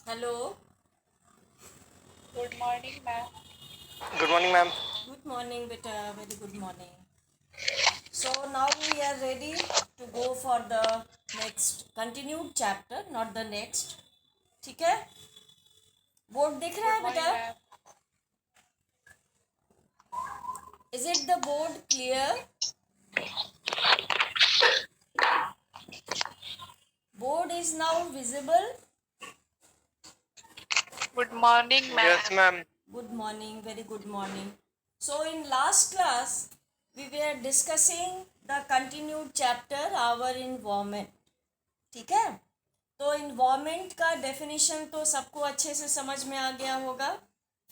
Hello, Good morning, ma'am. Good morning, ma'am. good morning, beta. Very good morning. So now we are ready to go for the next continued chapter, not the next. ठीक है? Board दिख रहा Good है morning, बेटा? ma'am. Is it the board clear? Board is now visible. Good morning, ma'am. Yes, ma'am. Good morning, very good morning. So in last class we were discussing the continued chapter our environment. ठीक है? तो environment का definition तो सबको अच्छे से समझ में आ गया होगा.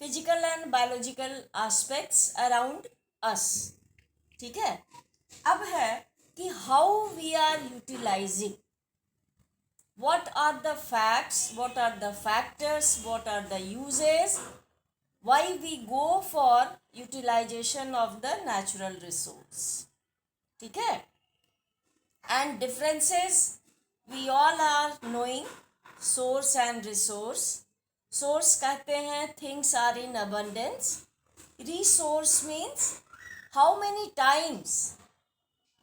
Physical and biological aspects around us. ठीक है. अब है कि how we are utilising, what are the facts, what are the factors, what are the uses, why we go for utilization of the natural resource. ठीक है. And differences we all are knowing. Source and resource. Source कहते हैं things are in abundance. Resource means how many times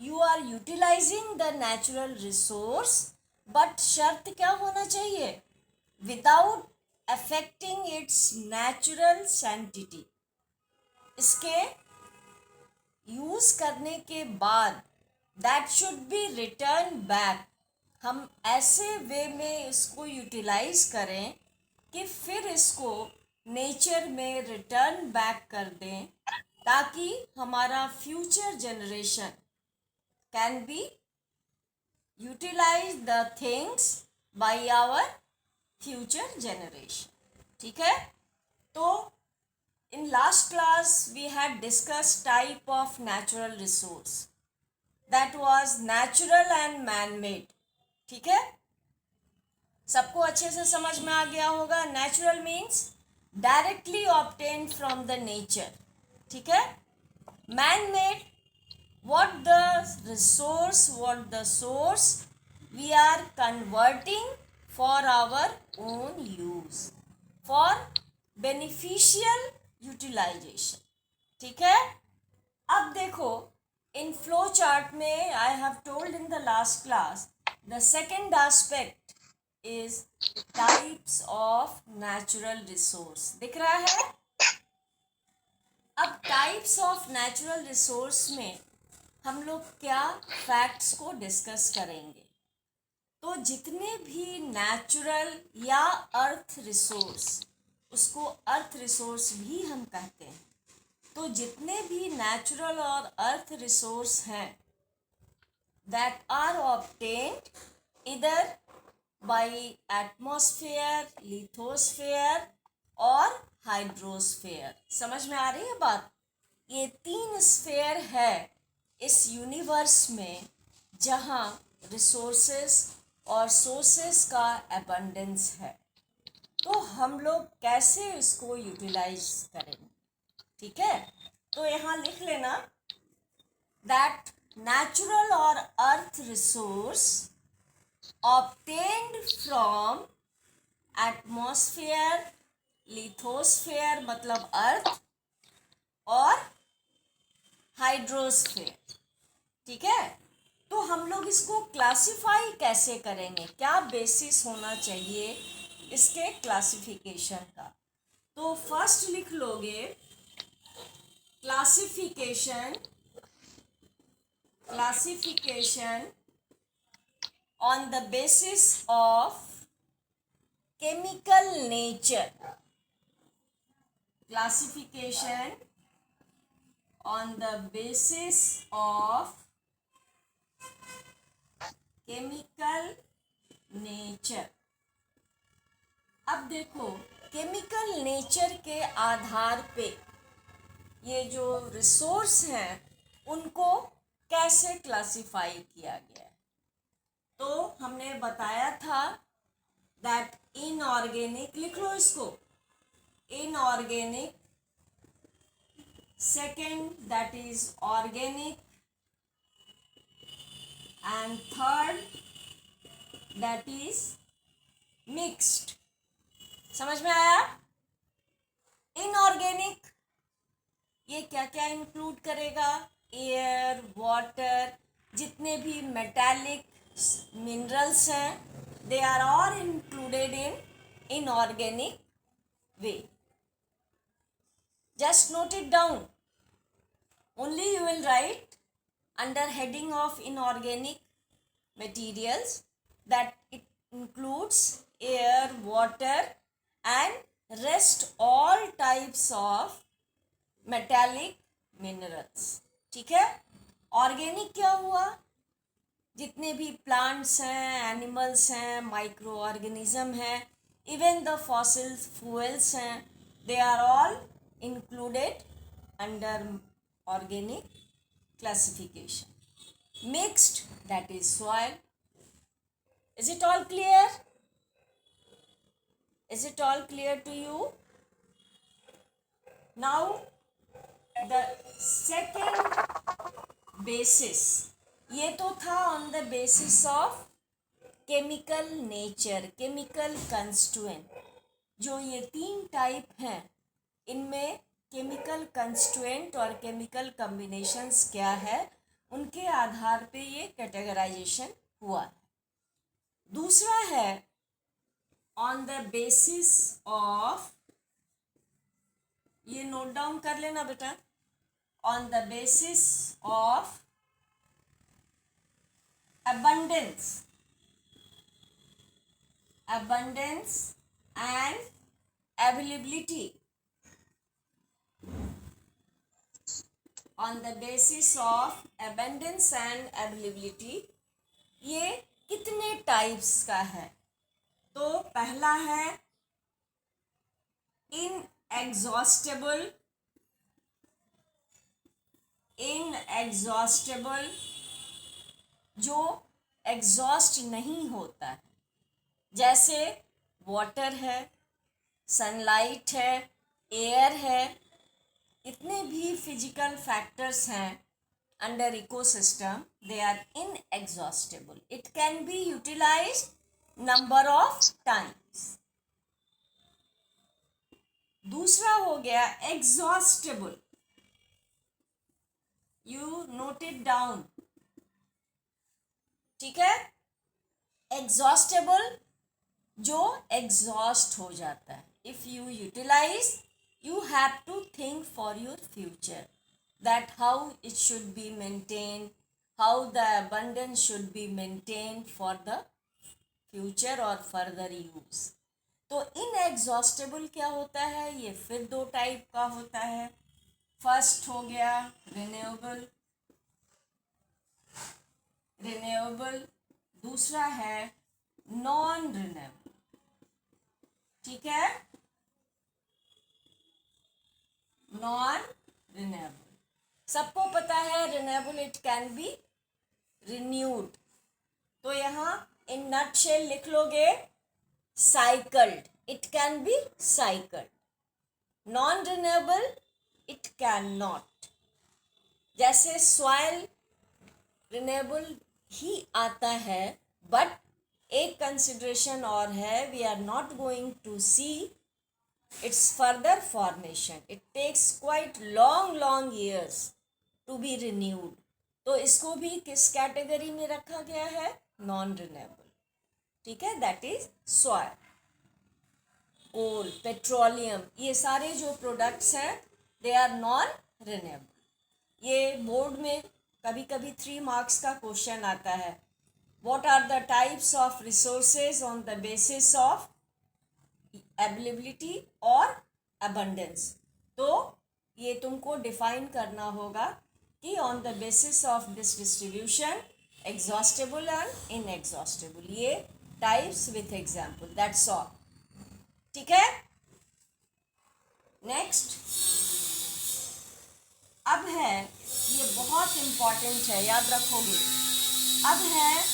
you are utilizing the natural resource, but शर्त क्या होना चाहिए? Without affecting its natural sanctity. इसके use करने के बाद that should be return back. हम ऐसे वे में इसको यूटिलाइज करें कि फिर इसको नेचर में रिटर्न बैक कर दें, ताकि हमारा future generation can be utilise the things by our future generation. ठीक है. तो in last class we had discussed type of natural resource, that was natural and man made. ठीक है. सबको अच्छे से समझ में आ गया होगा. Natural means directly obtained from the nature. ठीक है. Man made what the resource, what the source we are converting for our own use, for beneficial utilization. ठीक है. अब देखो, इन फ्लो चार्ट में I have told in the last class the second aspect is types of natural resource. दिख रहा है. अब types of natural resource में हम लोग क्या फैक्ट्स को डिस्कस करेंगे. तो जितने भी नेचुरल या अर्थ रिसोर्स, उसको अर्थ रिसोर्स भी हम कहते हैं. तो जितने भी नेचुरल और अर्थ रिसोर्स हैं दैट आर ऑब्टेन्ड इधर बाय एटमॉस्फेयर, लिथोस्फेयर और हाइड्रोस्फेयर. समझ में आ रही है बात. ये 3 स्फेयर है इस यूनिवर्स में जहाँ रिसोर्सेस और सोर्सेस का एबंडेंस है. तो हम लोग कैसे इसको यूटिलाइज करेंगे. ठीक है. तो यहाँ लिख लेना दैट नेचुरल और earth resource obtained from atmosphere, lithosphere मतलब अर्थ, और हाइड्रोस्फेयर. ठीक है. तो हम लोग इसको क्लासिफाई कैसे करेंगे, क्या बेसिस होना चाहिए इसके क्लासिफिकेशन का. तो फर्स्ट लिख लोगे classification on the basis of chemical nature. Classification on the basis of chemical nature. अब देखो, केमिकल नेचर के आधार पे ये जो रिसोर्स हैं उनको कैसे क्लासिफाई किया गया है. तो हमने बताया था दैट इनऑर्गेनिक, लिख लो इसको, inorganic, second that is organic, and third that is mixed. समझ में आया? इनऑर्गेनिक ये क्या क्या इंक्लूड करेगा? एयर, वाटर, जितने भी मेटालिक मिनरल्स हैं, they are all included in inorganic way. Just note it down. Only you will write under heading of inorganic materials that it includes air, water and rest all types of metallic minerals. ठीक है? Organic क्या हुआ? जितने भी plants हैं, animals हैं, microorganism हैं, even the fossil fuels हैं, they are all included under organic classification. Mixed, that is soil. Is it all clear? Is it all clear to you? Now the second basis, ये तो था on the basis of chemical nature, chemical constituent. जो ये तीन type हैं, इनमें chemical constraint और chemical combinations क्या है, उनके आधार पे ये कैटेगराइजेशन हुआ है. दूसरा है ऑन द बेसिस ऑफ, ये नोट डाउन कर लेना बेटा, on the basis of abundance and availability. On the basis of abundance and availability, ये कितने टाइप्स का है? तो पहला है inexhaustible, जो एग्जॉस्ट नहीं होता है, जैसे वाटर है, सनलाइट है, एयर है, इतने भी फिजिकल फैक्टर्स हैं under ecosystem, they are inexhaustible. It can be utilised number of times. दूसरा हो गया exhaustible. You note it down. ठीक है? एग्जॉस्टेबल जो एग्जॉस्ट हो जाता है. If you utilise, you have to think for your future, that how it should be maintained, how the abundance should be maintained for the future or further use. तो inexhaustible क्या होता है? ये फिर दो टाइप का होता है. फर्स्ट हो गया रिन्यूएबल, दूसरा है नॉन रिन्यूएबल. ठीक है? नॉन रिन्यूएबल, सबको पता है renewable it can be renewed. तो यहाँ इन नटशेल लिख लोगे cycled, it can be cycled. Non renewable it can not. जैसे सॉइल रिन्यूएबल ही आता है, बट एक कंसिडरेशन और है, we are not going to see its further formation. It takes quite long years to be renewed. तो इसको भी किस कैटेगरी में रखा गया है? Non renewable. ठीक है? That is soil, coal, petroleum, ये सारे जो प्रोडक्ट्स हैं दे आर नॉन रिन्यूएबल. ये बोर्ड में कभी कभी 3 मार्क्स का क्वेश्चन आता है. What are the types of resources on the basis of availability और अबंडेंस? तो ये तुमको डिफाइन करना होगा कि on the basis of this distribution exhaustible and inexhaustible, ये types with example. That's all. ठीक है? नेक्स्ट अब है, ये बहुत इम्पॉर्टेंट है, याद रखोगे. अब है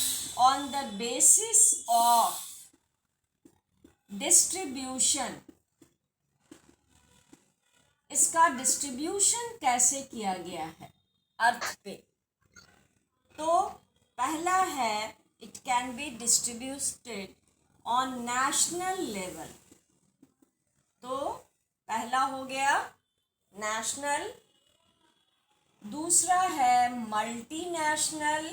on the basis of distribution. इसका डिस्ट्रीब्यूशन कैसे किया गया है अर्थ पे? तो पहला है it can be distributed on national level. तो पहला हो गया नेशनल, दूसरा है मल्टीनेशनल,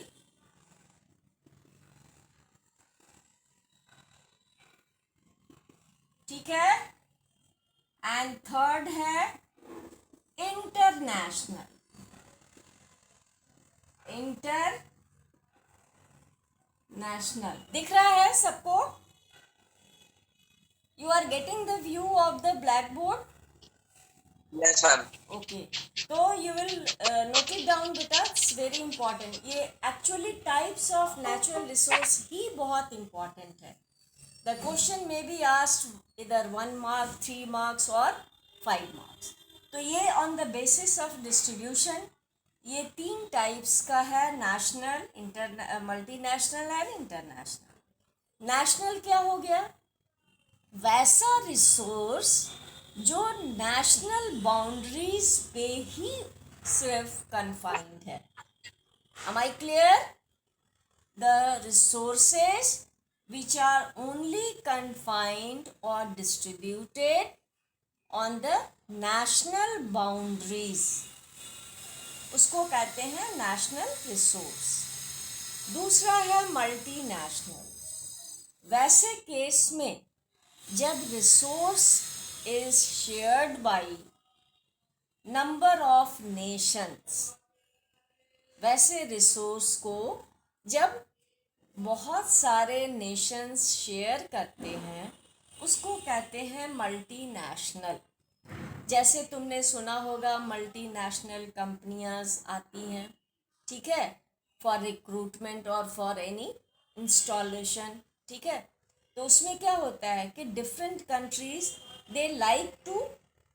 ठीक है, एंड थर्ड है इंटरनेशनल। इंटरनेशनल दिख रहा है सबको? You are getting the view of the black board? Yes, ma'am. Okay, तो you will note it down बेटा, इट्स वेरी इंपॉर्टेंट। ये actually types of natural resource ही बहुत इंपॉर्टेंट है। द क्वेश्चन में बी आस्क्ड इधर 1 मार्क, 3 मार्क्स और 5 marks. तो ये on the basis of distribution, ये 3 टाइप्स का है, national, multinational and international. National क्या हो गया? वैसा रिसोर्स जो नेशनल बाउंड्रीज पे ही सिर्फ कन्फाइंड है। Am I clear? The resources which are only confined or distributed on the national boundaries, उसको कहते हैं नेशनल रिसोर्स। दूसरा है मल्टीनेशनल। वैसे केस में जब resource is shared by number of Nations, वैसे रिसोर्स को जब बहुत सारे नेशंस शेयर करते हैं उसको कहते हैं मल्टीनेशनल। जैसे तुमने सुना होगा मल्टीनेशनल कंपनियां आती हैं, ठीक है, फॉर रिक्रूटमेंट और फॉर एनी इंस्टॉलेशन, ठीक है। तो उसमें क्या होता है कि different countries they like to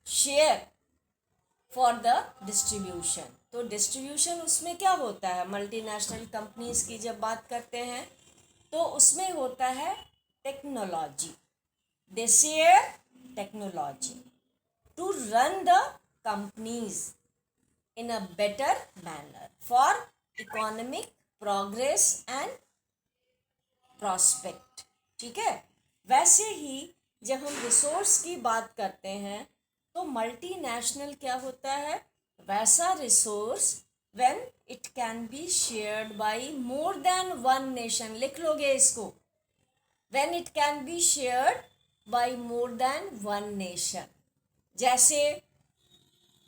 share for the distribution. तो डिस्ट्रीब्यूशन उसमें क्या होता है, मल्टीनेशनल कंपनीज की जब बात करते हैं तो उसमें होता है technology, they share technology to run the companies in a better manner for economic progress and prospect, ठीक है। वैसे ही जब हम रिसोर्स की बात करते हैं तो मल्टीनेशनल क्या होता है, वैसा resource when it can be shared by more than one nation. लिख लोगे इसको, when it can be shared by more than one nation. जैसे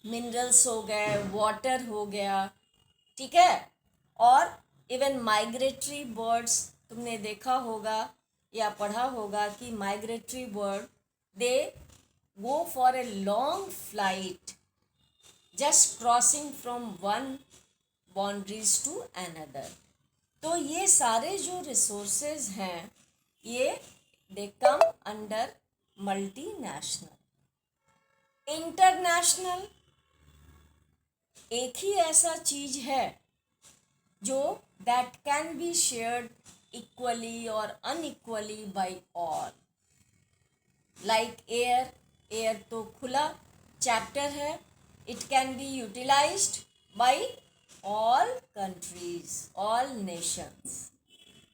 मिनरल्स हो गए, वाटर हो गया, ठीक है, और इवन माइग्रेटरी बर्ड्स, तुमने देखा होगा या पढ़ा होगा कि migratory bird they go for a long flight just crossing from one boundaries to another। तो ये सारे जो रिसोर्सेज हैं ये they come under multinational. International एक ही ऐसा चीज है जो that can be shared equally और unequally by all, like air. Air तो खुला चैप्टर है, it can be utilised by all countries, all nations.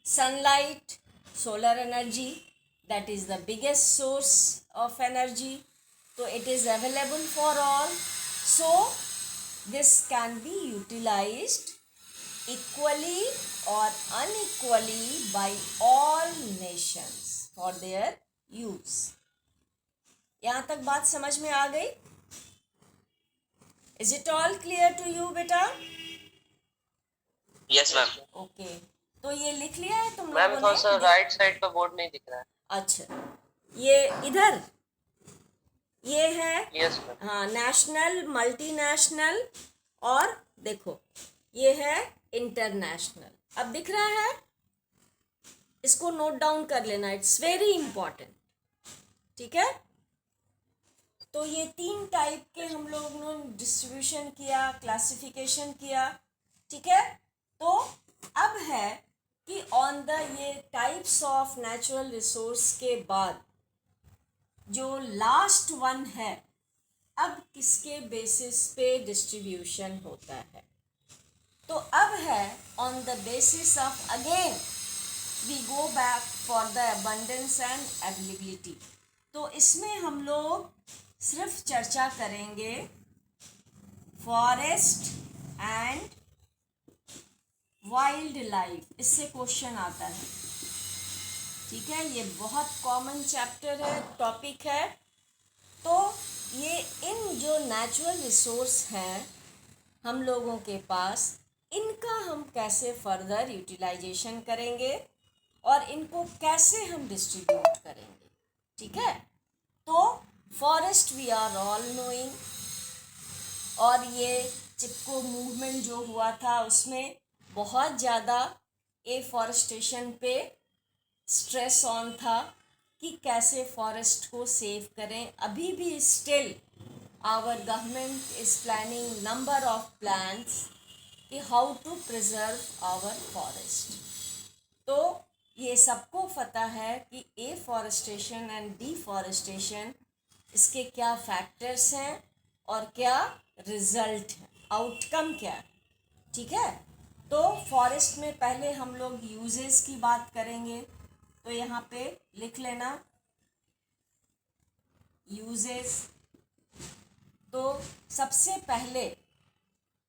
Sunlight, solar energy, that is the biggest source of energy, तो it is available for all, so this can be utilised equally or unequally by all nations for their use। यहाँ तक बात समझ में आ गई? Is it all clear to you बेटा? Yes, ma'am. Okay, तो ये लिख लिया है तुम मैम लोगों थोड़ा सा ने? राइट साइड का बोर्ड नहीं दिख रहा है। अच्छा, ये इधर ये है। Yes ma'am. हाँ, नेशनल, मल्टीनेशनल और देखो ये है इंटरनेशनल। अब दिख रहा है? इसको नोट डाउन कर लेना, इट्स वेरी इंपॉर्टेंट, ठीक है। तो ये 3 टाइप के हम लोग ने डिस्ट्रीब्यूशन किया, क्लासिफिकेशन किया, ठीक है। तो अब है कि ऑन द ये टाइप्स ऑफ नेचुरल रिसोर्स के बाद जो लास्ट वन है, अब किसके बेसिस पे डिस्ट्रीब्यूशन होता है। तो अब है on the basis of, again we go back for the abundance and availability. तो इसमें हम लोग सिर्फ चर्चा करेंगे फॉरेस्ट एंड वाइल्ड लाइफ। इससे क्वेश्चन आता है, ठीक है। ये बहुत कॉमन चैप्टर है, टॉपिक है। तो ये इन जो नेचुरल रिसोर्स हैं हम लोगों के पास, इनका हम कैसे फर्दर यूटिलाइजेशन करेंगे और इनको कैसे हम डिस्ट्रीब्यूट करेंगे, ठीक है। तो forest we are all knowing, और ये चिपको मूवमेंट जो हुआ था उसमें बहुत ज़्यादा एफॉरेस्टेशन पे स्ट्रेस ऑन था कि कैसे फॉरेस्ट को सेव करें। अभी भी still our government is planning number of plans कि how to preserve our forest. तो ये सबको पता है कि एफॉरेस्टेशन एंड डिफॉरेस्टेशन, इसके क्या फैक्टर्स हैं और क्या रिजल्ट है, आउटकम क्या है, ठीक है। तो फॉरेस्ट में पहले हम लोग यूजेस की बात करेंगे। तो यहाँ पे लिख लेना यूजेस। तो सबसे पहले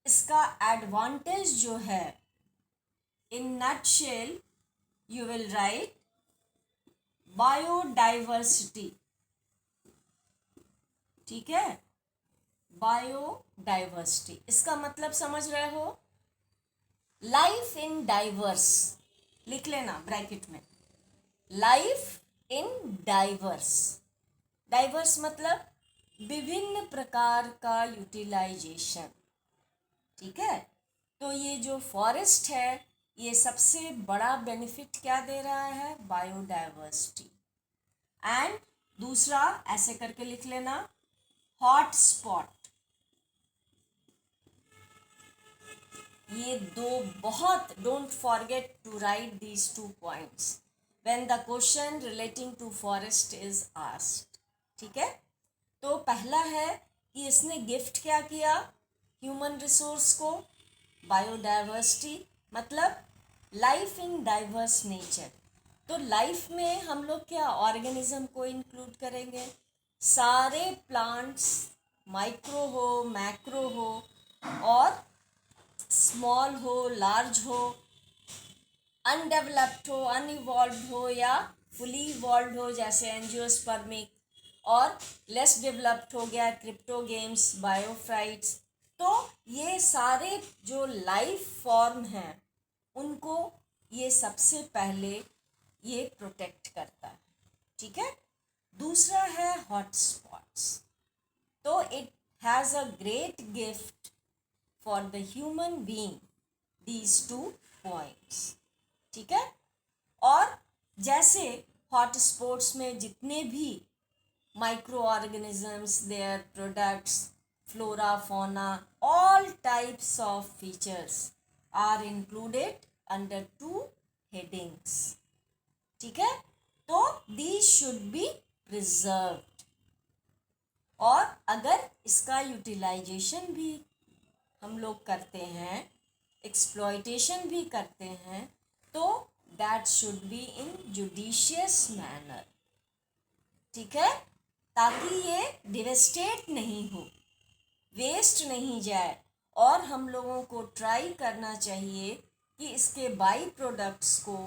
इसका एडवांटेज जो है, in nutshell you will write biodiversity, ठीक है। बायोडाइवर्सिटी इसका मतलब समझ रहे हो, लाइफ इन डाइवर्स, लिख लेना ब्रैकेट में, लाइफ इन डाइवर्स। डाइवर्स मतलब विभिन्न प्रकार का यूटिलाइजेशन, ठीक है। तो ये जो फॉरेस्ट है, ये सबसे बड़ा बेनिफिट क्या दे रहा है, बायोडाइवर्सिटी। एंड दूसरा ऐसे करके लिख लेना, हॉट स्पॉट। ये दो बहुत, don't forget to write these 2 points when the question relating to forest is asked, ठीक है। तो पहला है कि इसने गिफ्ट क्या किया ह्यूमन रिसोर्स को, बायोडाइवर्सिटी, मतलब लाइफ इन डाइवर्स नेचर। तो लाइफ में हम लोग क्या ऑर्गेनिज्म को इंक्लूड करेंगे, सारे प्लांट्स, माइक्रो हो, मैक्रो हो, और स्मॉल हो, लार्ज हो, अनडेवलप्ड हो, अनइवॉल्व्ड हो, या फुली इवॉल्व्ड हो, जैसे एंजियोस्पर्मिक, और लेस डेवलप्ड हो गया क्रिप्टोगेम्स, बायोफ्राइट्स। तो ये सारे जो लाइफ फॉर्म हैं उनको ये सबसे पहले ये प्रोटेक्ट करता है, ठीक है। दूसरा है हॉट स्पॉट्स। तो it has a great gift for the human being, these 2 points, ठीक है। और जैसे हॉट स्पॉट्स में जितने भी micro organisms, their products, flora, fauna, all types of features are included under 2 headings, ठीक है। तो these should be preserved, और अगर इसका यूटिलाइजेशन भी हम लोग करते हैं, एक्सप्लॉयटेशन भी करते हैं, तो that should be in judicious manner, ठीक है, ताकि ये डिवेस्टेट नहीं हो, वेस्ट नहीं जाए। और हम लोगों को ट्राई करना चाहिए कि इसके बाई प्रोडक्ट्स को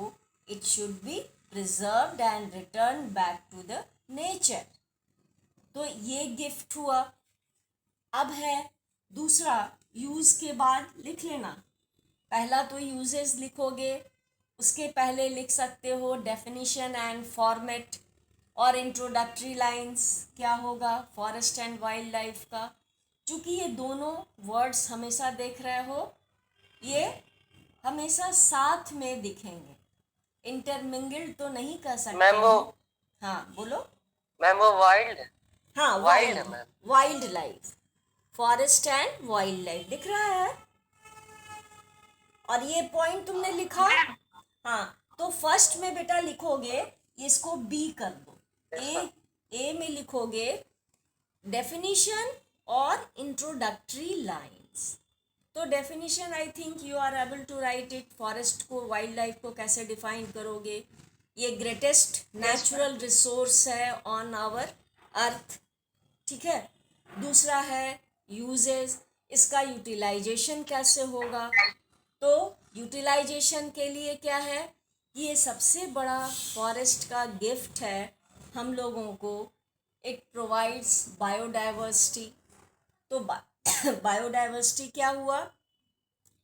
it should be preserved and return back to the nature. तो ये गिफ्ट हुआ। अब है दूसरा, यूज़ के बाद लिख लेना, पहला तो यूजेस लिखोगे, उसके पहले लिख सकते हो डेफिनेशन एंड फॉर्मेट और इंट्रोडक्टरी लाइंस क्या होगा फॉरेस्ट एंड वाइल्ड लाइफ का। चूँकि ये दोनों वर्ड्स हमेशा देख रहे हो, ये हमेशा साथ में दिखेंगे, इंटरमिंगल्ड तो नहीं कर सकते मैम वो, हाँ बोलो। मैम वो वाइल्ड, हाँ वाइल्ड है ma'am. Wild life, forest and wild life दिख रहा है। और ये पॉइंट तुमने लिखा, हाँ। तो फर्स्ट में बेटा लिखोगे, इसको बी कर दो, ए में लिखोगे डेफिनेशन और इंट्रोडक्टरी लाइंस। तो definition I think you are able to write it, forest को, वाइल्ड लाइफ को कैसे डिफाइन करोगे, ये ग्रेटेस्ट नेचुरल रिसोर्स है ऑन आवर अर्थ, ठीक है। दूसरा है यूजेस, इसका यूटिलाइजेशन कैसे होगा। तो यूटिलाइजेशन के लिए क्या है, ये सबसे बड़ा फॉरेस्ट का गिफ्ट है हम लोगों को। It provides biodiversity. तो बायोडाइवर्सिटी क्या हुआ,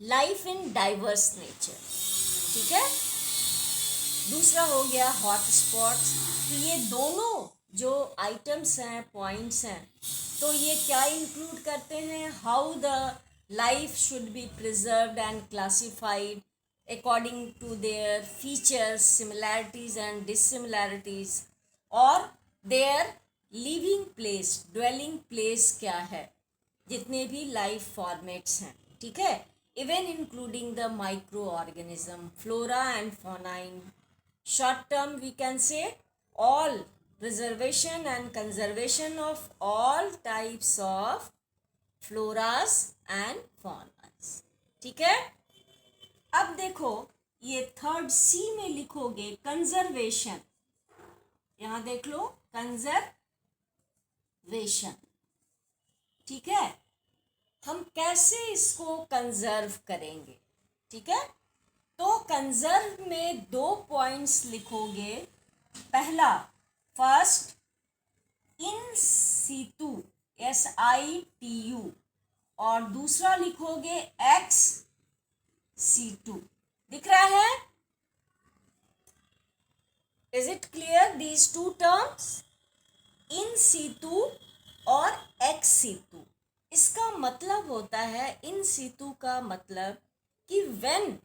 लाइफ इन डाइवर्स नेचर, ठीक है। दूसरा हो गया हॉट स्पॉट्स। तो ये दोनों जो आइटम्स हैं, पॉइंट्स हैं, तो ये क्या इंक्लूड करते हैं, how the life should be preserved and classified according to their features, similarities and dissimilarities, और their living place, dwelling place क्या है, जितने भी लाइफ फॉर्मेट्स हैं, ठीक है। Even including the micro organism, flora and fauna. In short term we can say all preservation and conservation of all types of floras and faunas, ठीक है। अब देखो ये थर्ड सी में लिखोगे कंजर्वेशन, यहां देख लो कंजर्वेशन, ठीक है। हम कैसे इसको कंजर्व करेंगे, ठीक है। तो कंजर्व में 2 पॉइंट्स लिखोगे। पहला, फर्स्ट इन सीटू, SITU, और दूसरा लिखोगे एक्स सीटू। दिख रहा है, is it clear these 2 terms, in situ और एक्स सीटू। इसका मतलब होता है, इन सीटू का मतलब कि when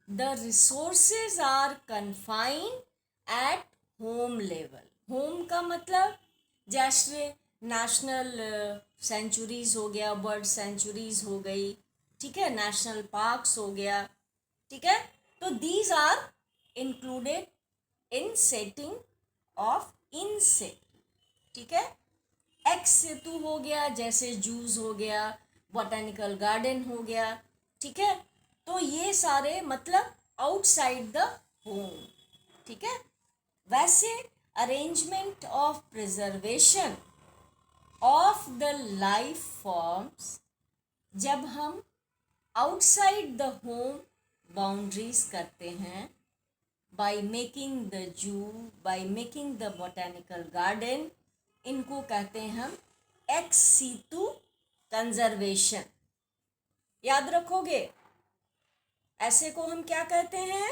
the resources are confined at home level। home का मतलब जैसे नेशनल सेंचुरीज हो गया, बर्ड सेंचुरीज हो गई, ठीक है, नेशनल पार्क्स हो गया, ठीक है। तो these are included in setting of in situ, ठीक है। एक्स सेतु हो गया, जैसे जूस हो गया, बोटेनिकल गार्डन हो गया, ठीक है। तो ये सारे मतलब आउटसाइड द होम, ठीक है। वैसे arrangement of preservation of the life forms, जब हम आउटसाइड द होम बाउंड्रीज करते हैं, by making the zoo, by making the botanical garden, इनको कहते हैं हम एक्स सीटू कंजर्वेशन। याद रखोगे, ऐसे को हम क्या कहते हैं,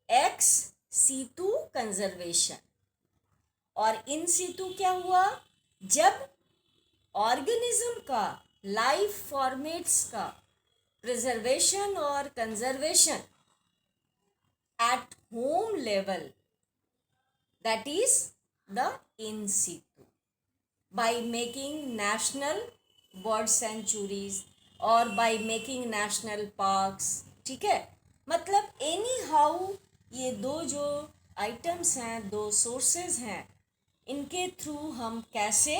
एक्स सीटू कंजर्वेशन। और इन सीटू क्या हुआ, जब ऑर्गेनिज्म का, लाइफ फॉर्मेट्स का प्रिजर्वेशन और conservation at home level, that is the in situ, by making national bird sanctuaries और बाय मेकिंग नेशनल पार्क्स, ठीक है। मतलब एनी हाउ ये 2 जो आइटम्स हैं, 2 सोर्सेज हैं, इनके थ्रू हम कैसे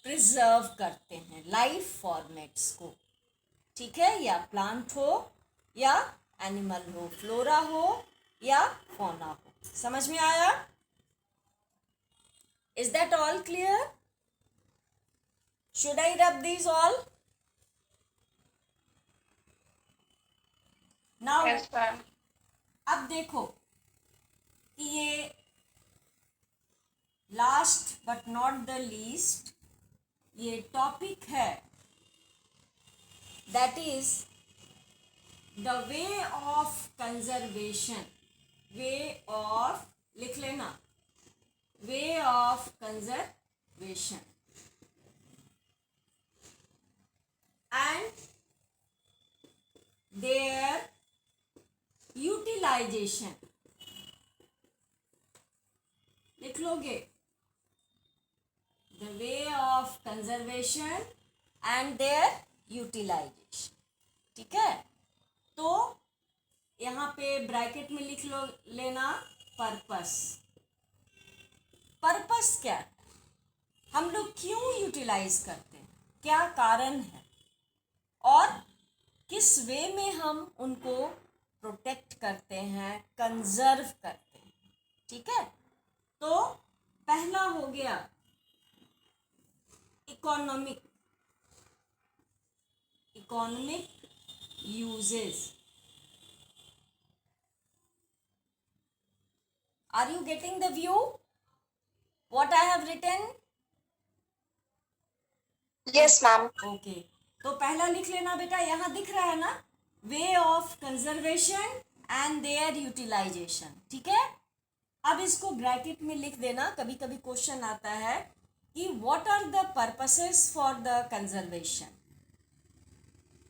प्रिजर्व करते हैं लाइफ फॉर्मेट्स को, ठीक है। या प्लांट हो या एनिमल हो, फ्लोरा हो या फौना हो। समझ में आया? Is that all clear? Should I रब these all? Now Yes, ma'am. अब देखो कि ये last but not the least ये टॉपिक है, that is the way of conservation. Way of, लिख लेना, way of conservation and their utilisation. लिख लोगे, the way of conservation and their utilisation, ठीक है। तो यहाँ पे ब्रैकेट में लिख लो लेना पर्पस। पर्पस क्या है, हम लोग क्यों यूटिलाइज करते हैं, क्या कारण है, और किस वे में हम उनको प्रोटेक्ट करते हैं, कंजर्व करते हैं, ठीक है, तो पहला हो गया economic uses. Are you getting the view? What I have written? Yes, ma'am. Okay, तो पहला लिख लेना बेटा, यहाँ दिख रहा है ना, way of conservation and their utilisation. ठीक है, अब इसको ब्रैकेट में लिख देना. कभी कभी क्वेश्चन आता है कि what are the purposes for the conservation.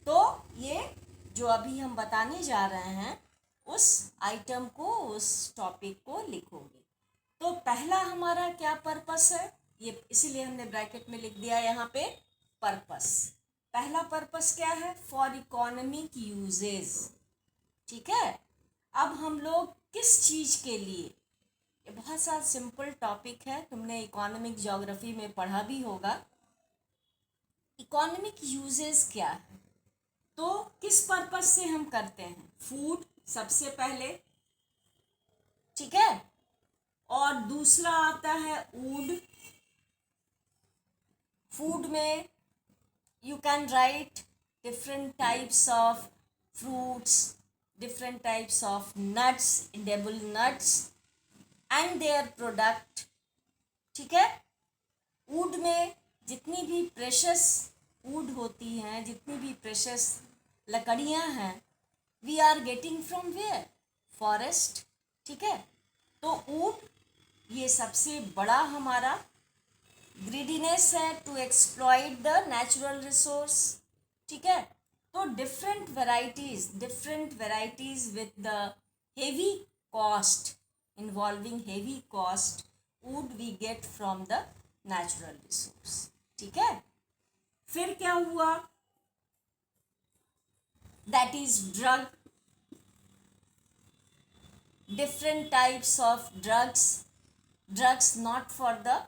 तो ये जो अभी हम बताने जा रहे हैं उस आइटम को, उस टॉपिक को लिखोगे. तो पहला हमारा क्या पर्पस है, ये इसीलिए हमने ब्रैकेट में लिख दिया यहाँ पे पर्पस. पहला पर्पस क्या है, फॉर इकोनॉमिक यूजेस. ठीक है, अब हम लोग किस चीज़ के लिए, ये बहुत सा सिंपल टॉपिक है, तुमने इकोनॉमिक ज्योग्राफी में पढ़ा भी होगा. इकोनॉमिक यूजेस क्या है, तो किस पर्पस से हम करते हैं. फूड सबसे पहले, ठीक है, और दूसरा आता है वुड. फूड में you can write different types of fruits, different types of nuts, edible nuts and their product. ठीक है, वुड में जितनी भी प्रेशस वुड होती हैं, जितनी भी प्रेशस लकड़ियां हैं, we are getting from where, forest. ठीक है, तो वुड ये सबसे बड़ा हमारा ग्रीडीनेस है to exploit the natural resource. ठीक है, तो different varieties with the heavy cost, involving heavy cost, wood we get from the natural resource. ठीक है, फिर क्या हुआ, that is drug. Different types of drugs not for the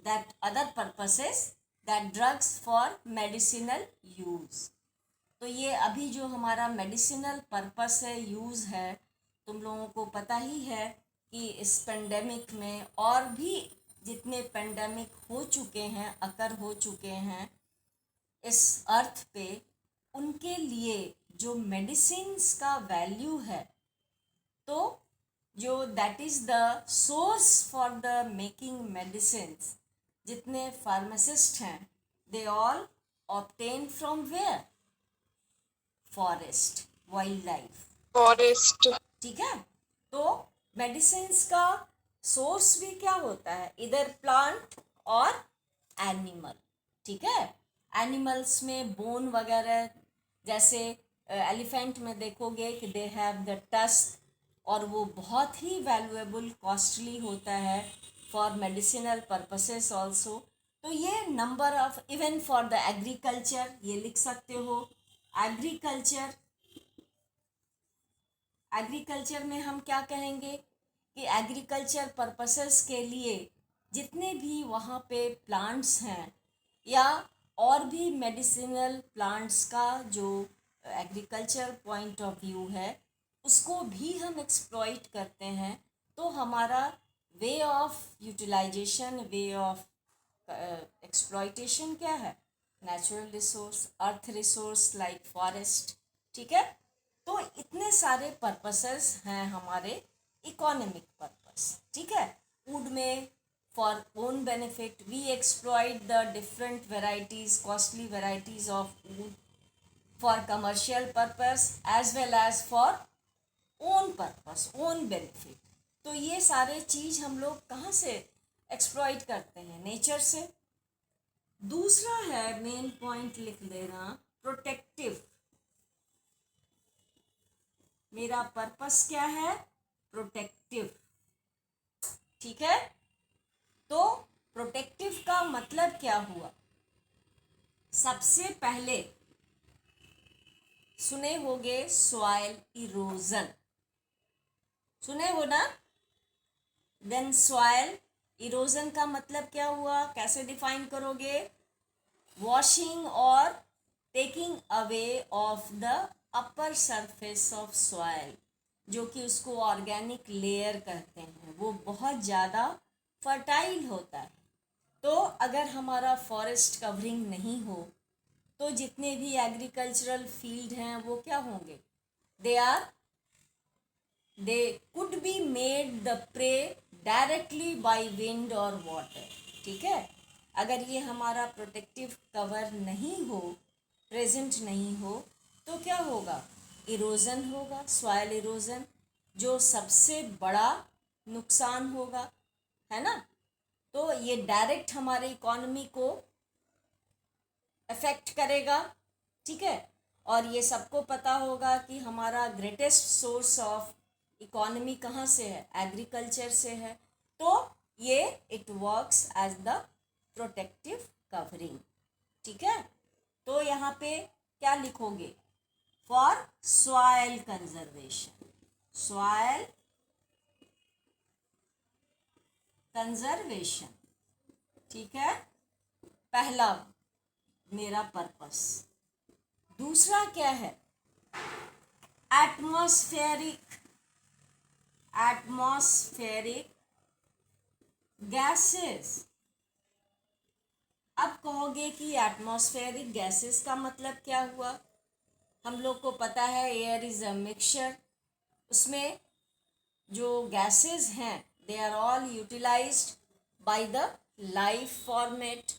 that other purposes, that drugs for medicinal use. तो ये अभी जो हमारा मेडिसिनल पर्पस है, यूज़ है, तुम लोगों को पता ही है कि इस पेंडेमिक में और भी जितने पेंडेमिक हो चुके हैं, अकर हो चुके हैं इस अर्थ पे, उनके लिए जो मेडिसिन्स का वैल्यू है, तो जो that is the source for the making medicines, जितने फार्मासिस्ट हैं, they all obtain from where, forest, wildlife. Forest. ठीक है, तो मेडिसिन्स का सोर्स भी क्या होता है, इधर प्लांट और एनिमल. ठीक है, एनिमल्स में बोन वगैरह, जैसे एलिफेंट में देखोगे कि दे हैव द टस्क, और वो बहुत ही वैल्यूएबल, कॉस्टली होता है फॉर मेडिसिनल पर्पसेस ऑल्सो. तो ये number of, even for the agriculture, ये लिख सकते हो. एग्रीकल्चर में हम क्या कहेंगे कि एग्रीकल्चर पर्पसेस के लिए जितने भी वहाँ पे प्लांट्स हैं, या और भी मेडिसिनल प्लांट्स का जो एग्रीकल्चर पॉइंट ऑफ व्यू है, उसको भी हम एक्सप्लॉइट करते हैं. तो हमारा way of utilisation, way of exploitation क्या है, natural resource, earth resource like forest. ठीक है, तो इतने सारे पर्पसेस हैं हमारे इकोनॉमिक पर्पस. ठीक है, वुड में for own benefit we exploit the different varieties, costly varieties of wood for commercial purpose as well as for own purpose, own benefit. तो ये सारे चीज़ हम लोग कहाँ से एक्सप्लॉइट करते हैं, नेचर से. दूसरा है, मेन पॉइंट लिख देना, प्रोटेक्टिव. मेरा पर्पस क्या है, प्रोटेक्टिव. ठीक है, तो प्रोटेक्टिव का मतलब क्या हुआ, सबसे पहले सुने होगे सॉइल इरोजन, सुने हो ना. देन सॉइल इरोजन का मतलब क्या हुआ, कैसे डिफाइन करोगे, वॉशिंग और taking away of the upper surface of soil, जो कि उसको ऑर्गेनिक लेयर कहते हैं, वो बहुत ज़्यादा फर्टाइल होता है। तो अगर हमारा फॉरेस्ट कवरिंग नहीं हो तो जितने भी एग्रीकल्चरल फील्ड हैं वो क्या होंगे, they could be made the prey directly by wind और वाटर। ठीक है, अगर ये हमारा प्रोटेक्टिव कवर नहीं हो, प्रेजेंट नहीं हो, तो क्या होगा, इरोजन होगा, सॉइल इरोजन, जो सबसे बड़ा नुकसान होगा, है ना। तो ये डायरेक्ट हमारे इकोनॉमी को अफेक्ट करेगा। ठीक है, और ये सबको पता होगा कि हमारा ग्रेटेस्ट सोर्स ऑफ इकोनॉमी कहाँ से है, एग्रीकल्चर से है। तो ये it works as the protective covering. ठीक है, तो यहाँ पे क्या लिखोगे, for soil conservation, soil conservation. ठीक है, पहला मेरा पर्पस। दूसरा क्या है, एटमॉस्फेरिक गैसेस। अब कहोगे कि एटमॉस्फेरिक गैसेस का मतलब क्या हुआ, हम लोग को पता है एयर इज अ मिक्सचर, उसमें जो गैसेस हैं they are all utilised by the life format.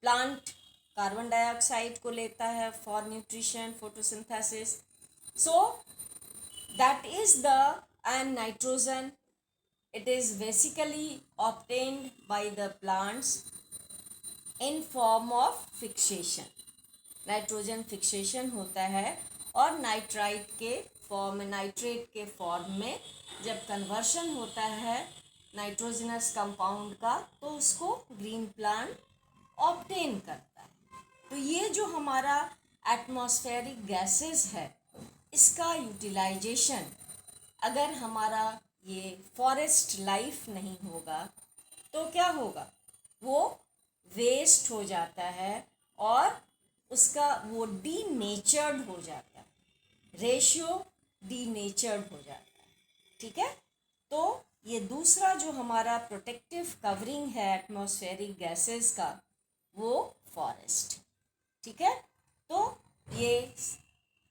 Plant carbon dioxide को लेता है for nutrition, photosynthesis, so that is the and nitrogen, it is basically obtained by the plants in form of fixation। Nitrogen fixation होता है और nitrite के form में, nitrate के form में जब कन्वर्शन होता है नाइट्रोजनस कंपाउंड का, तो उसको ग्रीन प्लांट ऑब्टेन करता है। तो ये जो हमारा एटमॉस्फेरिक गैसेस है, इसका यूटिलाइजेशन अगर हमारा ये फॉरेस्ट लाइफ नहीं होगा तो क्या होगा, वो वेस्ट हो जाता है और उसका वो डीनेचर्ड हो जाता है, रेशियो डीनेचर्ड हो जाता है। ठीक है, तो ये दूसरा जो हमारा प्रोटेक्टिव कवरिंग है एटमॉस्फेरिक गैसेस का, वो फॉरेस्ट। ठीक है, तो ये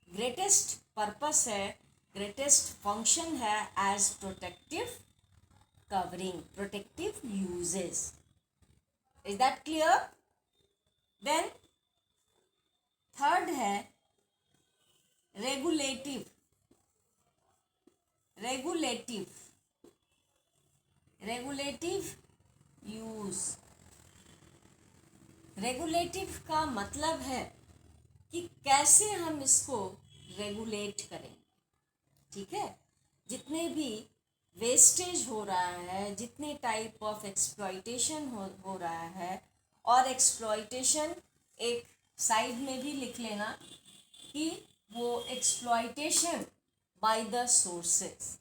ग्रेटेस्ट पर्पस है, ग्रेटेस्ट फंक्शन है as protective covering, protective uses. Is that clear? Then third है रेगुलेटिव यूज। रेगुलेटिव का मतलब है कि कैसे हम इसको रेगुलेट करें। ठीक है, जितने भी वेस्टेज हो रहा है, जितने टाइप ऑफ एक्सप्लॉइटेशन हो रहा है, और एक्सप्लॉइटेशन एक साइड में भी लिख लेना कि वो एक्सप्लॉइटेशन बाय द सोर्सेस।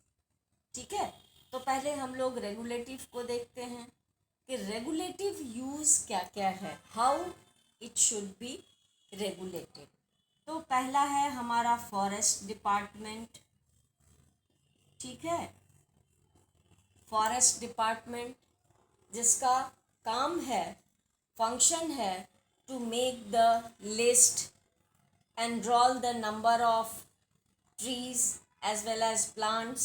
ठीक है, तो पहले हम लोग रेगुलेटिव को देखते हैं कि रेगुलेटिव यूज़ क्या क्या है, how it should be regulated. तो पहला है हमारा फॉरेस्ट डिपार्टमेंट। ठीक है, फॉरेस्ट डिपार्टमेंट जिसका काम है, फंक्शन है to make the list, enroll the number of trees as well as plants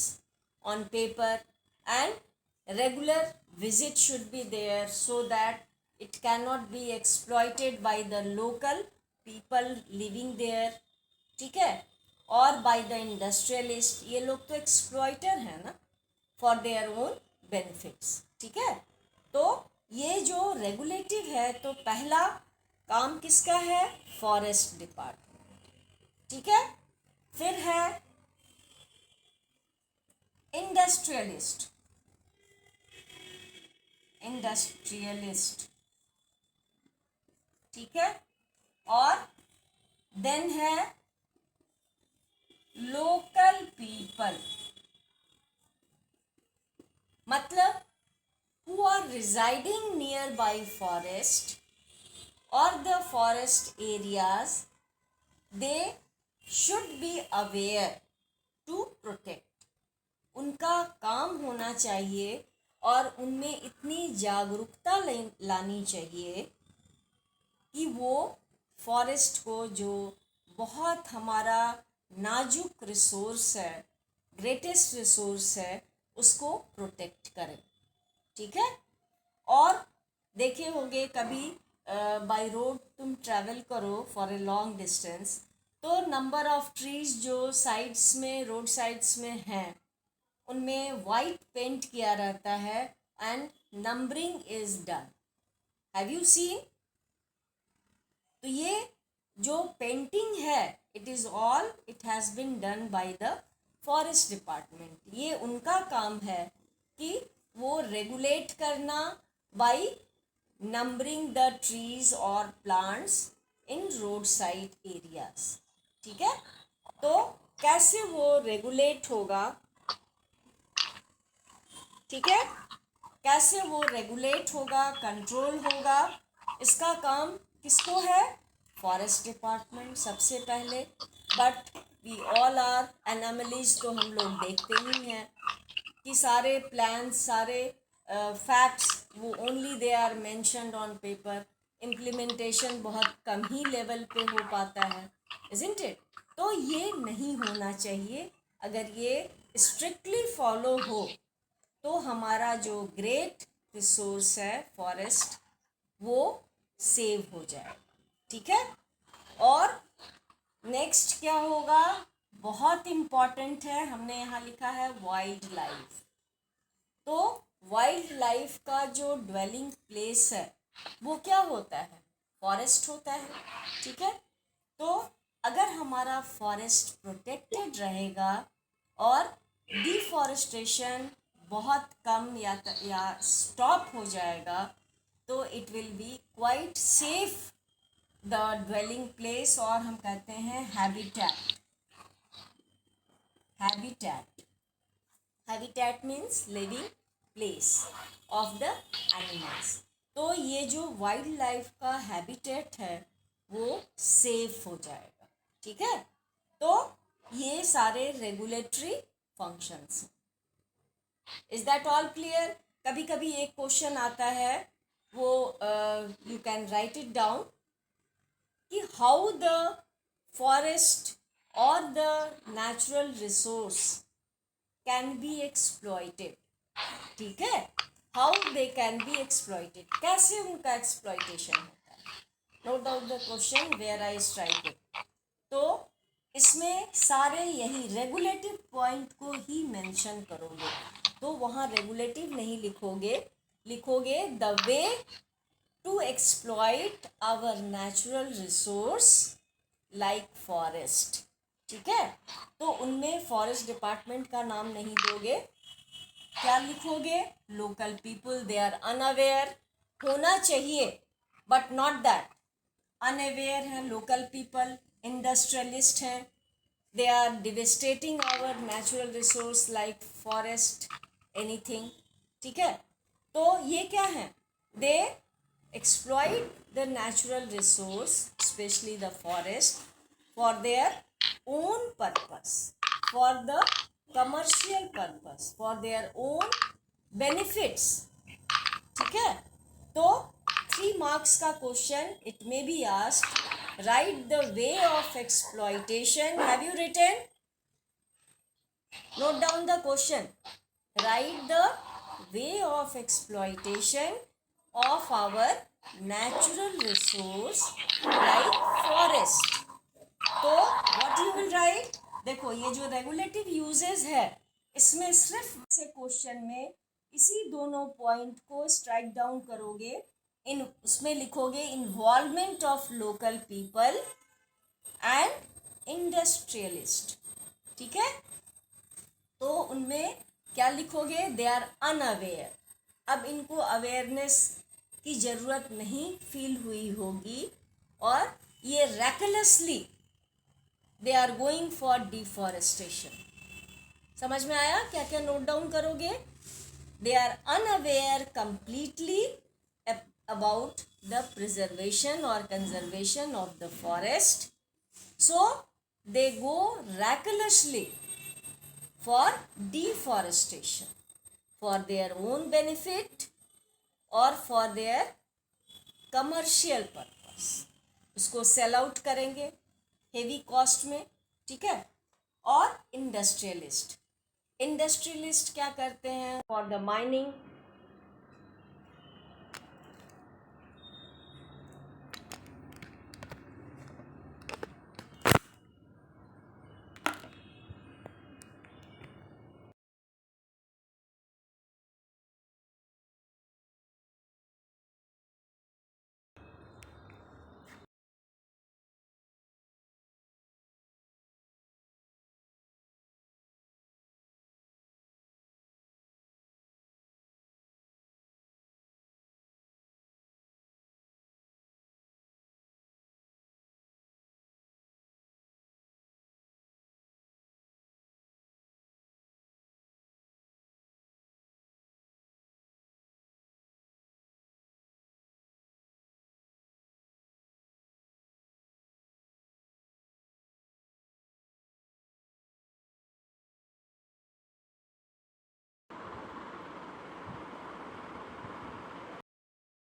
on paper, and regular visit should be there so that it cannot be exploited by the local people living there। ठीक है, और by the industrialist, ये लोग तो एक्सप्लॉइटर हैं ना, for their own benefits. ठीक है, तो ये जो रेगुलेटिव है, तो पहला काम किसका है, फॉरेस्ट डिपार्टमेंट। ठीक है, फिर है इंडस्ट्रियलिस्ट। ठीक है, और देन है लोकल पीपल, मतलब who are residing nearby forest or the forest areas, they should be aware to protect। उनका काम होना चाहिए और उनमें इतनी जागरूकता लानी चाहिए कि वो फॉरेस्ट को, जो बहुत हमारा नाजुक रिसोर्स है, ग्रेटेस्ट रिसोर्स है, उसको प्रोटेक्ट करें। ठीक है। और देखे होंगे कभी बाय रोड तुम ट्रैवल करो फॉर ए लॉन्ग डिस्टेंस, तो नंबर ऑफ ट्रीज जो साइड्स में, रोड साइड्स में हैं, उनमें वाइट पेंट किया रहता है and numbering is done. Have you seen? तो ये जो पेंटिंग है, it has been done by the forest department. ये उनका काम है कि वो रेगुलेट करना बाय नंबरिंग द ट्रीज और plants in road side areas. ठीक है। तो कैसे वो रेगुलेट होगा? ठीक है, कैसे वो रेगुलेट होगा, कंट्रोल होगा, इसका काम किसको है? फॉरेस्ट डिपार्टमेंट सबसे पहले। बट वी ऑल आर एनामलीज, तो हम लोग देखते ही हैं कि सारे प्लान्स, सारे फैक्ट्स वो only they are mentioned on paper, implementation बहुत कम ही लेवल पे हो पाता है, इज़न्ट इट? तो ये नहीं होना चाहिए। अगर ये स्ट्रिक्टली फॉलो हो तो हमारा जो ग्रेट रिसोर्स है फॉरेस्ट, वो सेव हो जाएगा। ठीक है। और नेक्स्ट क्या होगा? बहुत इम्पॉर्टेंट है, हमने यहाँ लिखा है वाइल्ड लाइफ। तो वाइल्ड लाइफ का जो ड्वेलिंग प्लेस है वो क्या होता है? फॉरेस्ट होता है। ठीक है। तो अगर हमारा फॉरेस्ट प्रोटेक्टेड रहेगा और डिफॉरेस्टेशन बहुत कम या स्टॉप हो जाएगा, तो it will be quite safe the dwelling place, और हम कहते हैं habitat. Habitat means living place of the animals. तो ये जो वाइल्ड लाइफ का हैबिटेट है वो सेफ हो जाएगा। ठीक है। तो ये सारे रेगुलेटरी फंक्शंस हैं। Is that all clear? कभी कभी एक क्वेश्चन आता है, वो you can write it down, कि हाउ द फॉरेस्ट और the natural resource can be exploited. ठीक है, how they can be exploited, कैसे उनका एक्सप्लॉइटेशन होता है। Note down the question where I strike it. तो इसमें सारे यही रेगुलेटिव पॉइंट को ही मेंशन करोगे, तो वहाँ रेगुलेटिव नहीं लिखोगे, लिखोगे the way to exploit our natural resource like forest. ठीक है। तो उनमें फॉरेस्ट डिपार्टमेंट का नाम नहीं दोगे, क्या लिखोगे? Local people, they are unaware होना चाहिए, बट नॉट दैट। अनअवेयर हैं लोकल पीपल, इंडस्ट्रियलिस्ट हैं, they are devastating our natural resource like forest, anything. ठीक है। तो ये क्या है? दे exploit the natural resource, especially the forest, for their own purpose, for the commercial purpose, for their own benefits. ठीक है। तो 3 marks का question, it may be asked, write the way of exploitation. Have you written? Note down the question. Write the way of exploitation of our natural resource like forest. तो what you will write? देखो, ये जो regulative uses है, इसमें सिर्फ से question में इसी दोनों पॉइंट को स्ट्राइक डाउन करोगे, उसमें लिखोगे involvement of local people and industrialist. ठीक है। तो उनमें क्या लिखोगे? They are unaware. अब इनको अवेयरनेस की ज़रूरत नहीं फील हुई होगी, और ये recklessly they are going for deforestation. समझ में आया? क्या क्या नोट डाउन करोगे? They are unaware completely about the preservation और conservation of the forest, so they go recklessly for deforestation, for their own benefit और फॉर देयर कमर्शियल पर्पस। उसको sell out करेंगे हेवी कॉस्ट में, ठीक है। और industrialist, industrialist क्या करते हैं? For the mining